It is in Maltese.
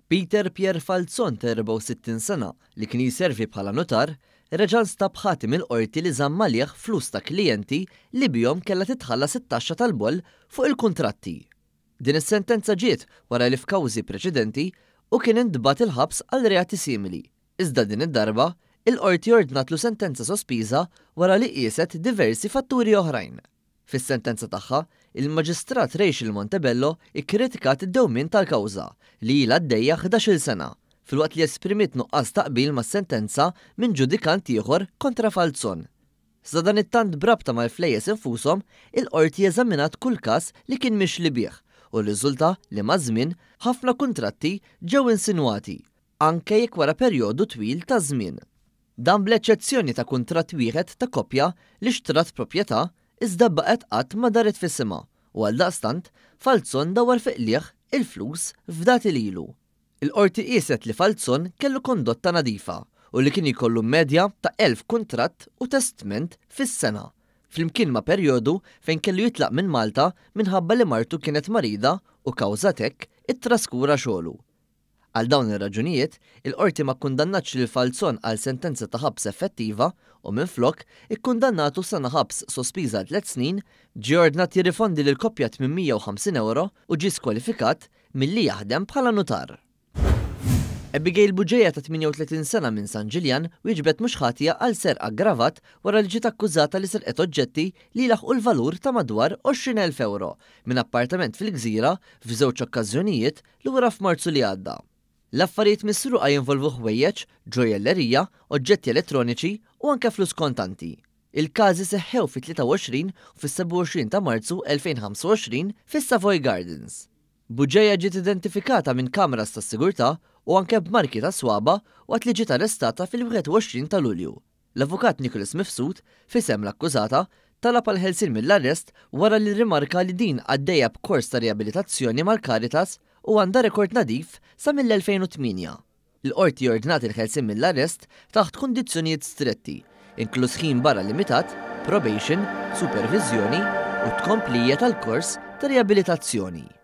Peter Pierre Falzon ta' 64 sena li kien jiservi bħala notar, reġa' nstab ħatim il-qorti li żamm għalih flus ta' klijenti li bihom kellha titħallas it-taxxa tal-boll fuq il-kuntratti. Din is-sentenza ġiet wara li f'kawżi preċedenti u kien intbagħat il-ħabs għal reati simili. Iżda din id-darba, il-qorti ordnatlu sentenza sospiża wara li qiset diversi fatturi oħrajn. Fis-sentenza tagħha, il-Maġistrat Rachel Montebello ikkritikat id-dewmien tal-kawża li ilha għaddejja 11-il sena, filwaqt li esprimiet nuqqas taqbil mas-sentenza minn ġudikant ieħor kontra Falzon. Sa dan it-tant brabta mal-flejjes infushom, il-qorti eżaminat kull każ li kien mixli bih u rriżulta li maż-żmien ħafna kuntratti ġew insinwati, anke jekk wara perjodu twil ta' żmien. Dan bl-eċċezzjoni ta' kuntratt wieħed ta' koppja li xtrat proprjetà iżda baqgħet qatt ma daret fis-sema u għaldaqstant Falzon dawar fiqlih il-flus f'dati lilu. Il-qorti qiset li Falzon kellu kondotta nadifa u li kien jkollu medja ta' 1000 kuntratt u testament fis-sena, flimkien ma' perjodu fejn kellu jitlaq minn Malta minħabba li martu kienet marida u kawżat hekk it-traskura xogħlu. Għal dawn ir-raġunijiet, il-qorti ma kkundannatx lil Falzon għal sentenza ta' ħabs effettiva u minflok ikkundannatu sena ħabs sospiża 3 snin, ġie ordnat jirrifondi lil koppja 850 euro u ġie skwalifikat milli jaħdem bħala notar. Abigail Buġeja ta' 38 sena minn San Ġiljan wieġbet mhux ħatija għal serq aggravat wara li ġiet akkużata li serqet oġġetti li laħqu l-valur ta' madwar 20,000 euro minn appartament fil-Gżira f'żewġ okkażjonijiet li wara f'Marzu li għadda. L-affarijiet misruqa jinvolvu ħwejjeġ, ġojellerija, oġġetti elettroniċi u anke flus kontanti. Il-każi seħħew fit-23 u fis-27 ta' Marzu 2025 fis-Savoy Gardens. Buġeja ġiet identifikata minn kameras tas-sigurtà u anke b'marki ta' swaba waqt li ġiet arrestata fil-21 ta' Lulju. L-avukat Nicholas Mifsud fisem l-akkużata talab għal ħelsien mill-arrest wara li rimarka li din għaddejja b'kors ta' riabilitazzjoni mal-Caritas u għandha rekord nadif sa mill-2008. Il-qorti ordnat il-ħelsien mill-arrest taħt kundizzjonijiet stretti, inkluż ħin barra limitat, probation, supervizjoni u tkomplija tal-kors ta' riabilitazzjoni.